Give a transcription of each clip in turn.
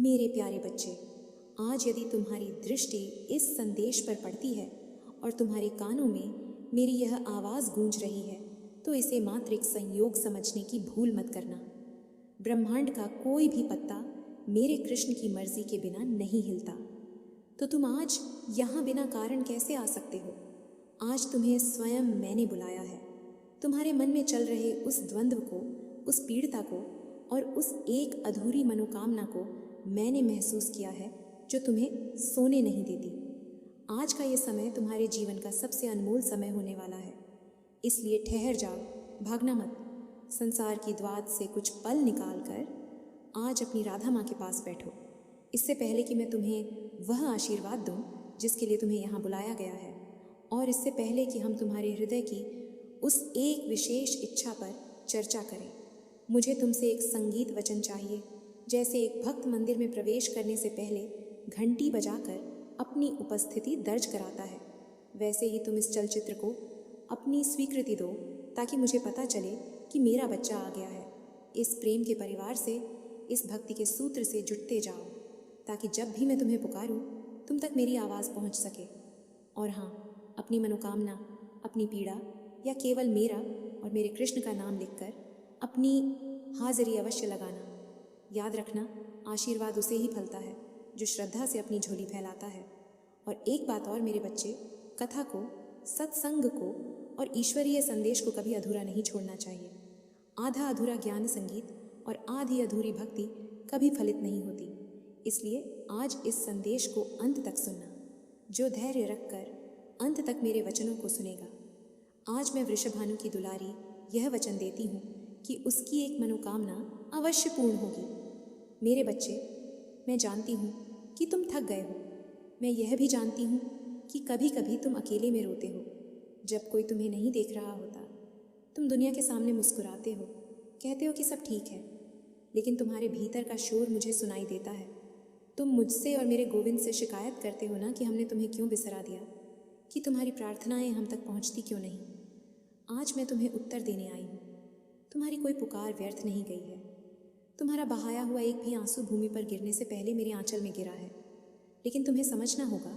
मेरे प्यारे बच्चे, आज यदि तुम्हारी दृष्टि इस संदेश पर पड़ती है और तुम्हारे कानों में मेरी यह आवाज़ गूंज रही है, तो इसे मात्र एक संयोग समझने की भूल मत करना। ब्रह्मांड का कोई भी पत्ता मेरे कृष्ण की मर्जी के बिना नहीं हिलता। तो तुम आज यहाँ बिना कारण कैसे आ सकते हो? आज तुम्हें स्वयं मैंने बुलाया है। तुम्हारे मन में चल रहे उस द्वंद्व को, उस पीड़िता को और उस एक अधूरी मनोकामना को मैंने महसूस किया है जो तुम्हें सोने नहीं देती। आज का ये समय तुम्हारे जीवन का सबसे अनमोल समय होने वाला है, इसलिए ठहर जाओ, भागना मत। संसार की द्वात से कुछ पल निकाल कर आज अपनी राधा माँ के पास बैठो। इससे पहले कि मैं तुम्हें वह आशीर्वाद दूँ जिसके लिए तुम्हें यहाँ बुलाया गया है, और इससे पहले कि हम तुम्हारे हृदय की उस एक विशेष इच्छा पर चर्चा करें, मुझे तुमसे एक संगीत वचन चाहिए। जैसे एक भक्त मंदिर में प्रवेश करने से पहले घंटी बजाकर अपनी उपस्थिति दर्ज कराता है, वैसे ही तुम इस चलचित्र को अपनी स्वीकृति दो, ताकि मुझे पता चले कि मेरा बच्चा आ गया है। इस प्रेम के परिवार से, इस भक्ति के सूत्र से जुड़ते जाओ, ताकि जब भी मैं तुम्हें पुकारूं, तुम तक मेरी आवाज़ पहुंच सके। और हाँ, अपनी मनोकामना, अपनी पीड़ा या केवल मेरा और मेरे कृष्ण का नाम लिखकर अपनी हाजिरी अवश्य लगाना। याद रखना, आशीर्वाद उसे ही फलता है जो श्रद्धा से अपनी झोली फैलाता है। और एक बात और मेरे बच्चे, कथा को, सत्संग को और ईश्वरीय संदेश को कभी अधूरा नहीं छोड़ना चाहिए। आधा अधूरा ज्ञान संगीत और आधी अधूरी भक्ति कभी फलित नहीं होती। इसलिए आज इस संदेश को अंत तक सुनना। जो धैर्य रखकर अंत तक मेरे वचनों को सुनेगा, आज मैं वृषभानु की दुलारी यह वचन देती हूँ कि उसकी एक मनोकामना अवश्य पूर्ण होगी। मेरे बच्चे, मैं जानती हूँ कि तुम थक गए हो। मैं यह भी जानती हूँ कि कभी कभी तुम अकेले में रोते हो, जब कोई तुम्हें नहीं देख रहा होता। तुम दुनिया के सामने मुस्कुराते हो, कहते हो कि सब ठीक है, लेकिन तुम्हारे भीतर का शोर मुझे सुनाई देता है। तुम मुझसे और मेरे गोविंद से शिकायत करते हो ना कि हमने तुम्हें क्यों बिसरा दिया, कि तुम्हारी प्रार्थनाएं हम तक पहुँचती क्यों नहीं। आज मैं तुम्हें उत्तर देने आई हूँ। तुम्हारी कोई पुकार व्यर्थ नहीं गई है। तुम्हारा बहाया हुआ एक भी आंसू भूमि पर गिरने से पहले मेरे आंचल में गिरा है। लेकिन तुम्हें समझना होगा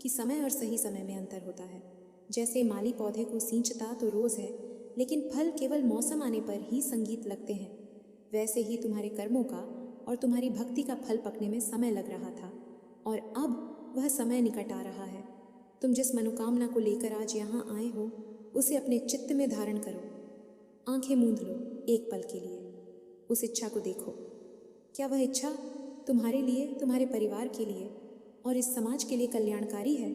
कि समय और सही समय में अंतर होता है। जैसे माली पौधे को सींचता तो रोज़ है, लेकिन फल केवल मौसम आने पर ही संगीत लगते हैं, वैसे ही तुम्हारे कर्मों का और तुम्हारी भक्ति का फल पकने में समय लग रहा था, और अब वह समय निकट आ रहा है। तुम जिस मनोकामना को लेकर आज यहाँ आए हो, उसे अपने चित्त में धारण करो। आंखें मूंद लो एक पल के लिए, उस इच्छा को देखो। क्या वह इच्छा तुम्हारे लिए, तुम्हारे परिवार के लिए और इस समाज के लिए कल्याणकारी है?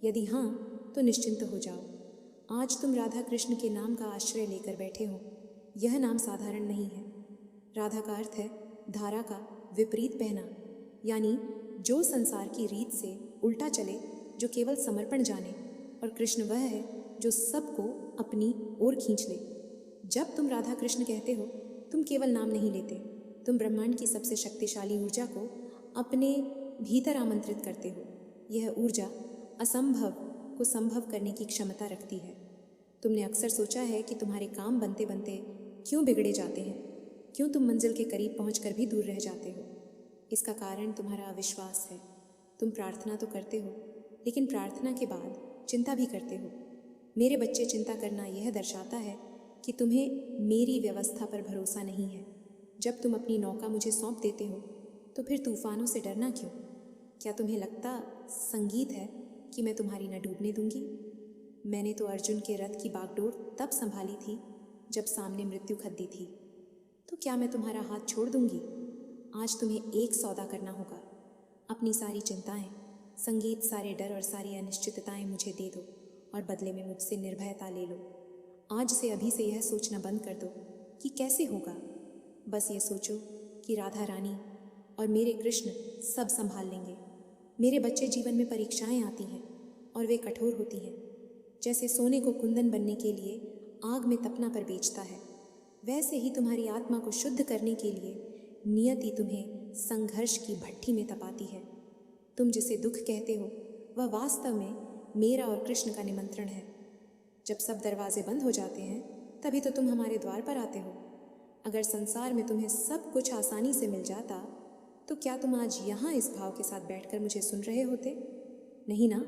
यदि हाँ, तो निश्चिंत हो जाओ। आज तुम राधा कृष्ण के नाम का आश्रय लेकर बैठे हो। यह नाम साधारण नहीं है। राधा का अर्थ है धारा का विपरीत बहना, यानी जो संसार की रीत से उल्टा चले, जो केवल समर्पण जाने, और कृष्ण वह है जो सबको अपनी ओर खींच ले। जब तुम राधा कृष्ण कहते हो, तुम केवल नाम नहीं लेते, तुम ब्रह्मांड की सबसे शक्तिशाली ऊर्जा को अपने भीतर आमंत्रित करते हो। यह ऊर्जा असंभव को संभव करने की क्षमता रखती है। तुमने अक्सर सोचा है कि तुम्हारे काम बनते बनते क्यों बिगड़े जाते हैं, क्यों तुम मंजिल के करीब पहुंचकर भी दूर रह जाते हो। इसका कारण तुम्हारा अविश्वास है। तुम प्रार्थना तो करते हो, लेकिन प्रार्थना के बाद चिंता भी करते हो। मेरे बच्चे, चिंता करना यह दर्शाता है कि तुम्हें मेरी व्यवस्था पर भरोसा नहीं है। जब तुम अपनी नौका मुझे सौंप देते हो, तो फिर तूफानों से डरना क्यों? क्या तुम्हें लगता संगीत है कि मैं तुम्हारी न डूबने दूंगी? मैंने तो अर्जुन के रथ की बागडोर तब संभाली थी जब सामने मृत्यु खद्दी थी। तो क्या मैं तुम्हारा हाथ छोड़ दूंगी? आज तुम्हें एक सौदा करना होगा। अपनी सारी चिंताएं, संगीत, सारे डर और सारी अनिश्चितताएं मुझे दे दो, और बदले में मुझसे निर्भयता ले लो। आज से, अभी से यह सोचना बंद कर दो कि कैसे होगा। बस ये सोचो कि राधा रानी और मेरे कृष्ण सब संभाल लेंगे। मेरे बच्चे, जीवन में परीक्षाएं आती हैं और वे कठोर होती हैं। जैसे सोने को कुंदन बनने के लिए आग में तपना पर बेचता है, वैसे ही तुम्हारी आत्मा को शुद्ध करने के लिए नियति तुम्हें संघर्ष की भट्ठी में तपाती है। तुम जिसे दुख कहते हो, वह वास्तव में मेरा और कृष्ण का निमंत्रण है। जब सब दरवाजे बंद हो जाते हैं, तभी तो तुम हमारे द्वार पर आते हो। अगर संसार में तुम्हें सब कुछ आसानी से मिल जाता, तो क्या तुम आज यहाँ इस भाव के साथ बैठकर मुझे सुन रहे होते? नहीं ना?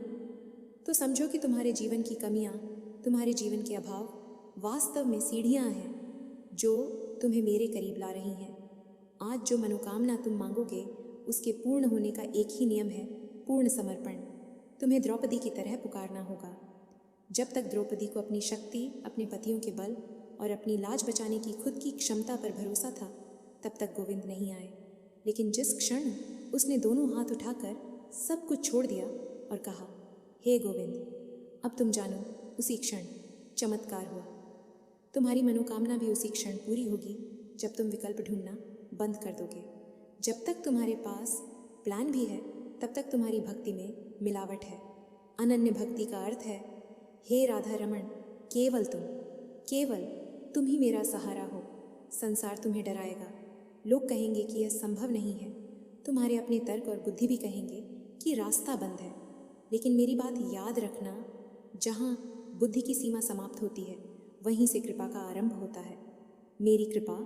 तो समझो कि तुम्हारे जीवन की कमियाँ, तुम्हारे जीवन के अभाव वास्तव में सीढ़ियाँ हैं जो तुम्हें मेरे करीब ला रही हैं। आज जो मनोकामना तुम मांगोगे उसके पूर्ण होने का एक ही नियम है, पूर्ण समर्पण। तुम्हें द्रौपदी की तरह पुकारना होगा। जब तक द्रौपदी को अपनी शक्ति, अपने पतियों के बल और अपनी लाज बचाने की खुद की क्षमता पर भरोसा था, तब तक गोविंद नहीं आए। लेकिन जिस क्षण उसने दोनों हाथ उठाकर सब कुछ छोड़ दिया और कहा, हे गोविंद, अब तुम जानो, उसी क्षण चमत्कार हुआ। तुम्हारी मनोकामना भी उसी क्षण पूरी होगी जब तुम विकल्प ढूंढना बंद कर दोगे। जब तक तुम्हारे पास प्लान भी है, तब तक तुम्हारी भक्ति में मिलावट है। अनन्य भक्ति का अर्थ है, हे राधा रमण, केवल तुम ही मेरा सहारा हो। संसार तुम्हें डराएगा, लोग कहेंगे कि यह संभव नहीं है। तुम्हारे अपने तर्क और बुद्धि भी कहेंगे कि रास्ता बंद है। लेकिन मेरी बात याद रखना, जहाँ बुद्धि की सीमा समाप्त होती है, वहीं से कृपा का आरंभ होता है। मेरी कृपा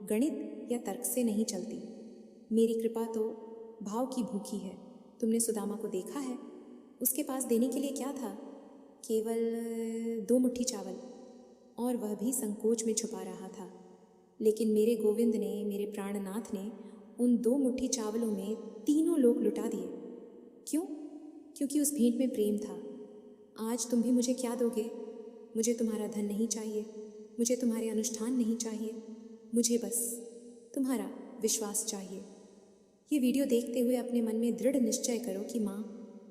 गणित या तर्क से नहीं चलती। मेरी कृपा तो भाव की भूखी है। तुमने सुदामा को देखा है? उसके पास देने के लिए क्या था? केवल 2 मुट्ठी चावल, और वह भी संकोच में छुपा रहा था। लेकिन मेरे गोविंद ने, मेरे प्राणनाथ ने उन 2 मुट्ठी चावलों में तीनों लोक लुटा दिए। क्यों? क्योंकि उस भेंट में प्रेम था। आज तुम भी मुझे क्या दोगे? मुझे तुम्हारा धन नहीं चाहिए, मुझे तुम्हारे अनुष्ठान नहीं चाहिए, मुझे बस तुम्हारा विश्वास चाहिए। ये वीडियो देखते हुए अपने मन में दृढ़ निश्चय करो कि माँ,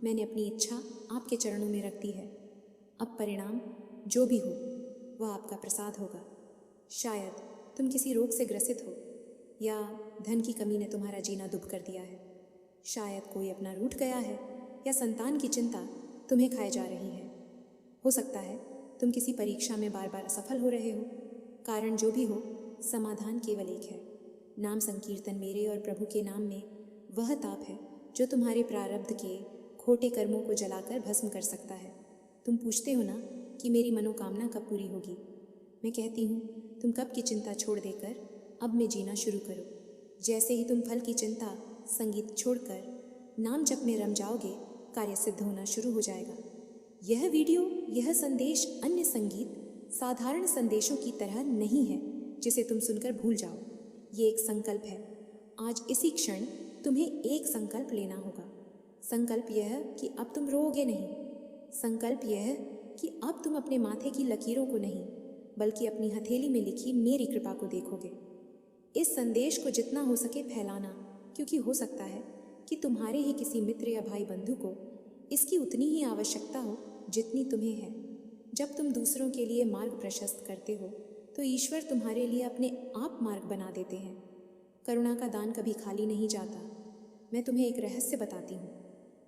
मैंने अपनी इच्छा आपके चरणों में रख दी है। अब परिणाम जो भी हो वह आपका प्रसाद होगा। शायद तुम किसी रोग से ग्रसित हो, या धन की कमी ने तुम्हारा जीना दुभ कर दिया है। शायद कोई अपना रूठ गया है, या संतान की चिंता तुम्हें खाए जा रही है। हो सकता है तुम किसी परीक्षा में बार बार असफल हो रहे हो। कारण जो भी हो, समाधान केवल एक है। नाम संकीर्तन मेरे और प्रभु के नाम में वह ताप है जो तुम्हारे प्रारब्ध के खोटे कर्मों को जलाकर भस्म कर सकता है। तुम पूछते हो ना कि मेरी मनोकामना कब पूरी होगी। मैं कहती हूँ, तुम कब की चिंता छोड़ देकर अब में जीना शुरू करो। जैसे ही तुम फल की चिंता, संगीत छोड़कर नाम जप में रम जाओगे, कार्य सिद्ध होना शुरू हो जाएगा। यह वीडियो, यह संदेश अन्य संगीत, साधारण संदेशों की तरह नहीं है जिसे तुम सुनकर भूल जाओ। ये एक संकल्प है। आज इसी क्षण तुम्हें एक संकल्प लेना होगा। संकल्प यह कि अब तुम रोओगे नहीं। संकल्प यह कि अब तुम अपने माथे की लकीरों को नहीं, बल्कि अपनी हथेली में लिखी मेरी कृपा को देखोगे। इस संदेश को जितना हो सके फैलाना, क्योंकि हो सकता है कि तुम्हारे ही किसी मित्र या भाई बंधु को इसकी उतनी ही आवश्यकता हो जितनी तुम्हें है। जब तुम दूसरों के लिए मार्ग प्रशस्त करते हो, तो ईश्वर तुम्हारे लिए अपने आप मार्ग बना देते हैं। करुणा का दान कभी खाली नहीं जाता। मैं तुम्हें एक रहस्य बताती हूँ।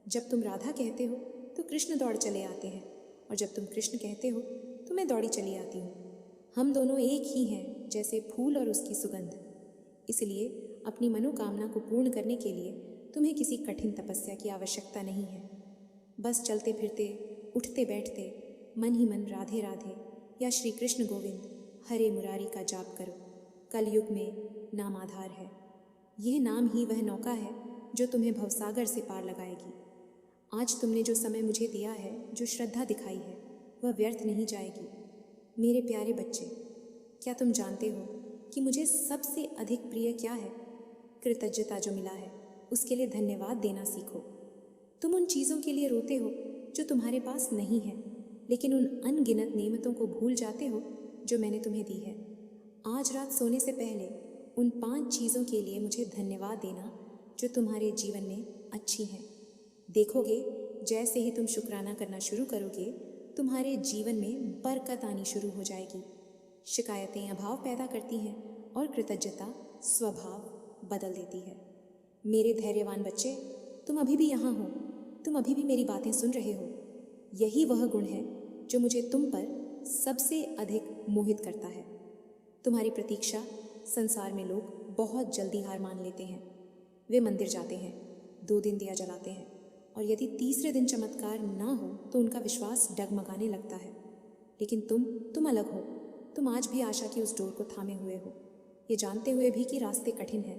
जब तुम राधा कहते हो तो कृष्ण दौड़ चले आते हैं, और जब तुम कृष्ण कहते हो तो मैं दौड़ी चली आती हूँ। हम दोनों एक ही हैं, जैसे फूल और उसकी सुगंध। इसलिए अपनी मनोकामना को पूर्ण करने के लिए तुम्हें किसी कठिन तपस्या की आवश्यकता नहीं है। बस चलते फिरते, उठते बैठते मन ही मन राधे राधे या श्री कृष्ण गोविंद हरे मुरारी का जाप करो। कलयुग में नाम आधार है। यह नाम ही वह नौका है जो तुम्हें भवसागर से पार लगाएगी। आज तुमने जो समय मुझे दिया है, जो श्रद्धा दिखाई है, वह व्यर्थ नहीं जाएगी। मेरे प्यारे बच्चे, क्या तुम जानते हो कि मुझे सबसे अधिक प्रिय क्या है? कृतज्ञता जो मिला है उसके लिए धन्यवाद देना सीखो। तुम उन चीज़ों के लिए रोते हो जो तुम्हारे पास नहीं है, लेकिन उन अनगिनत नेमतों को भूल जाते हो जो मैंने तुम्हें दी है। आज रात सोने से पहले उन 5 चीज़ों के लिए मुझे धन्यवाद देना जो तुम्हारे जीवन में अच्छी हैं। देखोगे, जैसे ही तुम शुक्राना करना शुरू करोगे, तुम्हारे जीवन में बरकत आनी शुरू हो जाएगी। शिकायतें अभाव पैदा करती हैं और कृतज्ञता स्वभाव बदल देती है। मेरे धैर्यवान बच्चे, तुम अभी भी यहाँ हो, तुम अभी भी मेरी बातें सुन रहे हो। यही वह गुण है जो मुझे तुम पर सबसे अधिक मोहित करता है। तुम्हारी प्रतीक्षा संसार में लोग बहुत जल्दी हार मान लेते हैं। वे मंदिर जाते हैं, 2 दिन दिया जलाते हैं, और यदि तीसरे दिन चमत्कार ना हो तो उनका विश्वास डगमगाने लगता है। लेकिन तुम अलग हो। तुम आज भी आशा की उस डोर को थामे हुए हो, ये जानते हुए भी कि रास्ते कठिन हैं।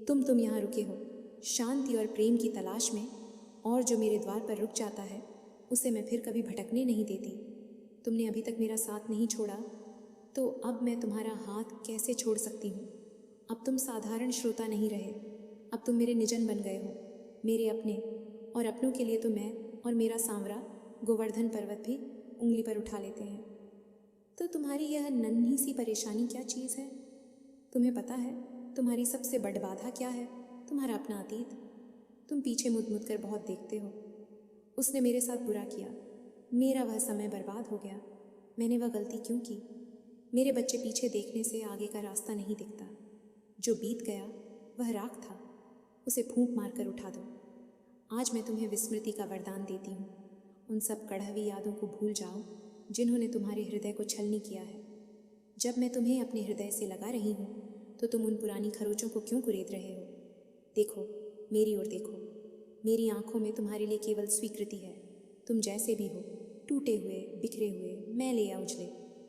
तुम यहाँ रुके हो शांति और प्रेम की तलाश में, और जो मेरे द्वार पर रुक जाता है उसे मैं फिर कभी भटकने नहीं देती। तुमने अभी तक मेरा साथ नहीं छोड़ा, तो अब मैं तुम्हारा हाथ कैसे छोड़ सकती हूँ। अब तुम साधारण श्रोता नहीं रहे, अब तुम मेरे निजन बन गए हो, मेरे अपने। और अपनों के लिए तो मैं और मेरा सांवरा गोवर्धन पर्वत भी उंगली पर उठा लेते हैं। तो तुम्हारी यह नन्ही सी परेशानी क्या चीज़ है? तुम्हें पता है तुम्हारी सबसे बड़ बाधा क्या है? तुम्हारा अपना अतीत। तुम पीछे मुद मुद कर बहुत देखते हो। उसने मेरे साथ बुरा किया, मेरा वह समय बर्बाद हो गया। मैंने वह गलती क्यों की? मेरे बच्चे पीछे देखने से आगे का रास्ता नहीं दिखता। जो बीत गया वह राख था, उसे फूंक मार कर उठा दो। आज मैं तुम्हें विस्मृति का वरदान देती हूँ। उन सब कड़वी यादों को भूल जाओ जिन्होंने तुम्हारे हृदय को छलनी किया है। जब मैं तुम्हें अपने हृदय से लगा रही हूँ तो तुम उन पुरानी खरोचों को क्यों कुरेद रहे हो? देखो, मेरी ओर देखो। मेरी आंखों में तुम्हारे लिए केवल स्वीकृति है। तुम जैसे भी हो, टूटे हुए, बिखरे हुए, मैले या उजले,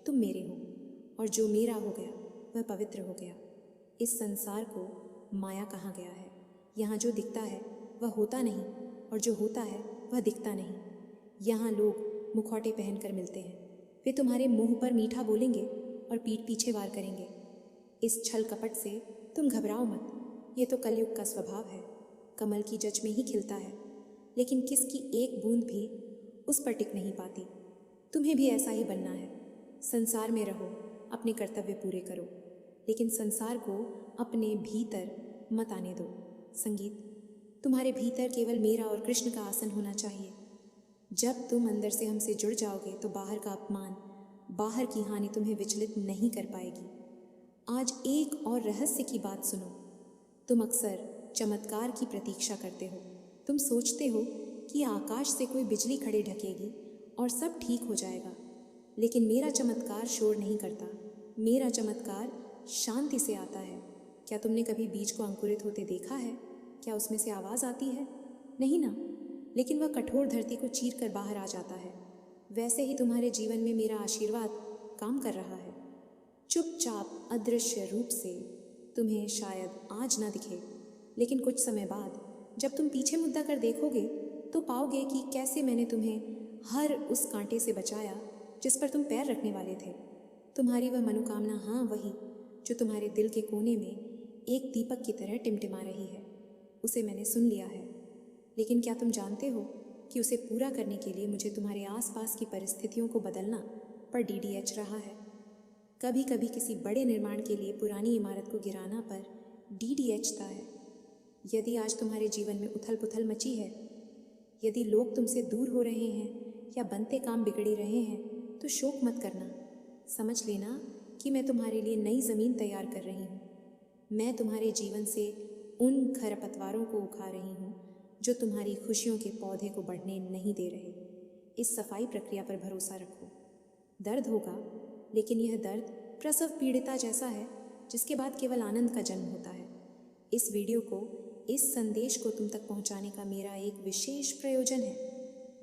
तुम मेरे हो। और जो मेरा हो गया वह पवित्र हो गया। इस संसार को माया कहा गया है। यहाँ जो दिखता है वह होता नहीं, और जो होता है वह दिखता नहीं। यहाँ लोग मुखौटे पहनकर मिलते हैं। वे तुम्हारे मुंह पर मीठा बोलेंगे और पीठ पीछे वार करेंगे। इस छल कपट से तुम घबराओ मत। ये तो कलयुग का स्वभाव है। कमल की जच में ही खिलता है, लेकिन किसकी एक बूंद भी उस पर टिक नहीं पाती। तुम्हें भी ऐसा ही बनना है। संसार में रहो, अपने कर्तव्य पूरे करो, लेकिन संसार को अपने भीतर मत आने दो। संगीत, तुम्हारे भीतर केवल मेरा और कृष्ण का आसन होना चाहिए। जब तुम अंदर से हमसे जुड़ जाओगे तो बाहर का अपमान, बाहर की हानि तुम्हें विचलित नहीं कर पाएगी। आज एक और रहस्य की बात सुनो। तुम अक्सर चमत्कार की प्रतीक्षा करते हो। तुम सोचते हो कि आकाश से कोई बिजली खड़े ढकेगी और सब ठीक हो जाएगा। लेकिन मेरा चमत्कार शोर नहीं करता। मेरा चमत्कार शांति से आता है। क्या तुमने कभी बीज को अंकुरित होते देखा है? क्या उसमें से आवाज़ आती है? नहीं ना, लेकिन वह कठोर धरती को चीर कर बाहर आ जाता है। वैसे ही तुम्हारे जीवन में मेरा आशीर्वाद काम कर रहा है। चुपचाप अदृश्य रूप से तुम्हें शायद आज ना दिखे, लेकिन कुछ समय बाद जब तुम पीछे मुद्दा कर देखोगे तो पाओगे कि कैसे मैंने तुम्हें हर उस कांटे से बचाया जिस पर तुम पैर रखने वाले थे। तुम्हारी वह मनोकामना, हाँ वही, जो तुम्हारे दिल के कोने में एक दीपक की तरह टिमटिमा रही है, उसे मैंने सुन लिया है। लेकिन क्या तुम जानते हो कि उसे पूरा करने के लिए मुझे तुम्हारे आसपास की परिस्थितियों को बदलना पर DDH रहा है। कभी कभी किसी बड़े निर्माण के लिए पुरानी इमारत को गिराना पर DDHता है। यदि आज तुम्हारे जीवन में उथल पुथल मची है, यदि लोग तुमसे दूर हो रहे हैं या बनते काम बिगड़े रहे हैं, तो शोक मत करना। समझ लेना कि मैं तुम्हारे लिए नई ज़मीन तैयार कर रही हूँ। मैं तुम्हारे जीवन से उन खरपतवारों को उखाड़ रही हूँ जो तुम्हारी खुशियों के पौधे को बढ़ने नहीं दे रहे। इस सफाई प्रक्रिया पर भरोसा रखो। दर्द होगा, लेकिन यह दर्द प्रसव पीड़िता जैसा है जिसके बाद केवल आनंद का जन्म होता है। इस वीडियो को, इस संदेश को तुम तक पहुंचाने का मेरा एक विशेष प्रयोजन है।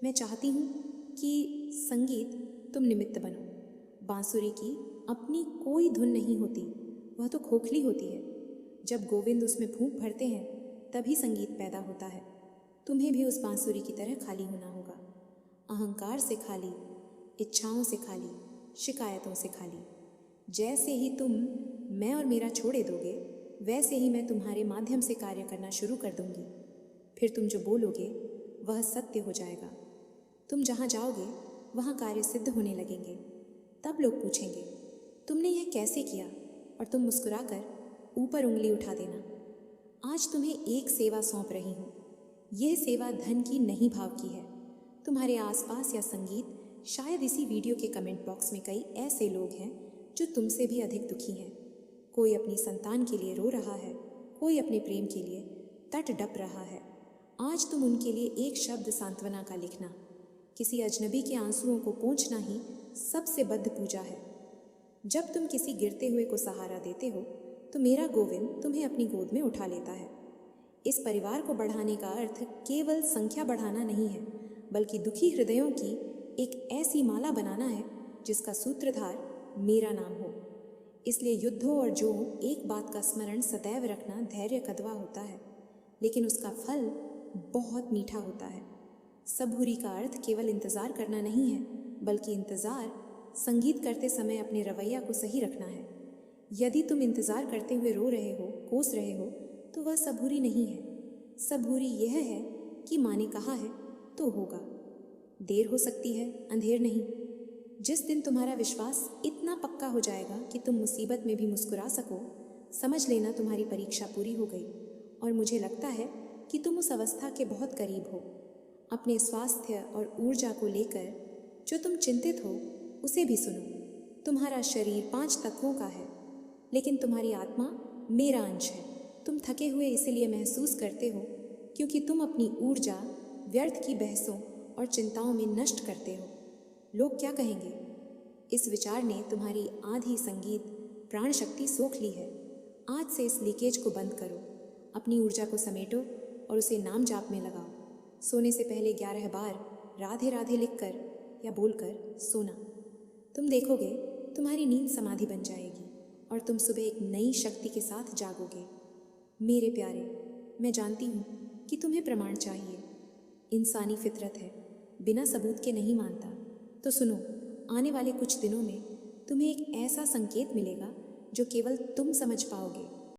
मैं चाहती हूँ कि संगीत तुम निमित्त बनो। बांसुरी की अपनी कोई धुन नहीं होती, वह तो खोखली होती है। जब गोविंद उसमें फूंक भरते हैं तभी संगीत पैदा होता है। तुम्हें भी उस बांसुरी की तरह खाली होना होगा। अहंकार से खाली, इच्छाओं से खाली, शिकायतों से खाली। जैसे ही तुम मैं और मेरा छोड़े दोगे, वैसे ही मैं तुम्हारे माध्यम से कार्य करना शुरू कर दूंगी। फिर तुम जो बोलोगे वह सत्य हो जाएगा। तुम जहाँ जाओगे वहाँ कार्य सिद्ध होने लगेंगे। तब लोग पूछेंगे तुमने यह कैसे किया, और तुम मुस्कुराकर ऊपर उंगली उठा देना। आज तुम्हें एक सेवा सौंप रही हूँ। यह सेवा धन की नहीं, भाव की है। तुम्हारे आसपास या संगीत, शायद इसी वीडियो के कमेंट बॉक्स में कई ऐसे लोग हैं जो तुमसे भी अधिक दुखी हैं। कोई अपनी संतान के लिए रो रहा है, कोई अपने प्रेम के लिए तट डप रहा है। आज तुम उनके लिए एक शब्द सांत्वना का लिखना, किसी अजनबी के आंसुओं को पोंछना ही सबसे बद्ध पूजा है। जब तुम किसी गिरते हुए को सहारा देते हो तो मेरा गोविंद तुम्हें अपनी गोद में उठा लेता है। इस परिवार को बढ़ाने का अर्थ केवल संख्या बढ़ाना नहीं है, बल्कि दुखी हृदयों की एक ऐसी माला बनाना है जिसका सूत्रधार मेरा नाम हो। इसलिए युद्धों और जो एक बात का स्मरण सदैव रखना धैर्य कदवा होता है, लेकिन उसका फल बहुत मीठा होता है। सबूरी का अर्थ केवल इंतज़ार करना नहीं है, बल्कि इंतज़ार संगीत करते समय अपने रवैया को सही रखना है। यदि तुम इंतज़ार करते हुए रो रहे हो, कोस रहे हो, तो वह सबूरी नहीं है। सबूरी यह है कि माँ ने कहा है तो होगा। देर हो सकती है, अंधेर नहीं। जिस दिन तुम्हारा विश्वास इतना पक्का हो जाएगा कि तुम मुसीबत में भी मुस्कुरा सको, समझ लेना तुम्हारी परीक्षा पूरी हो गई। और मुझे लगता है कि तुम उस अवस्था के बहुत करीब हो। अपने स्वास्थ्य और ऊर्जा को लेकर जो तुम चिंतित हो, उसे भी सुनो। तुम्हारा शरीर 5 तत्वों का है, लेकिन तुम्हारी आत्मा मेरा अंश है। तुम थके हुए इसीलिए महसूस करते हो क्योंकि तुम अपनी ऊर्जा व्यर्थ की बहसों और चिंताओं में नष्ट करते हो। लोग क्या कहेंगे? इस विचार ने तुम्हारी आधी संगीत प्राण शक्ति सोख ली है। आज से इस लीकेज को बंद करो, अपनी ऊर्जा को समेटो और उसे नाम जाप में लगाओ। सोने से पहले 11 बार राधे राधे लिखकर या बोलकर सोना। तुम देखोगे तुम्हारी नींद समाधि बन जाएगी और तुम सुबह एक नई शक्ति के साथ जागोगे। मेरे प्यारे, मैं जानती हूँ कि तुम्हें प्रमाण चाहिए। इंसानी फितरत है, बिना सबूत के नहीं मानता। तो सुनो, आने वाले कुछ दिनों में तुम्हें एक ऐसा संकेत मिलेगा जो केवल तुम समझ पाओगे।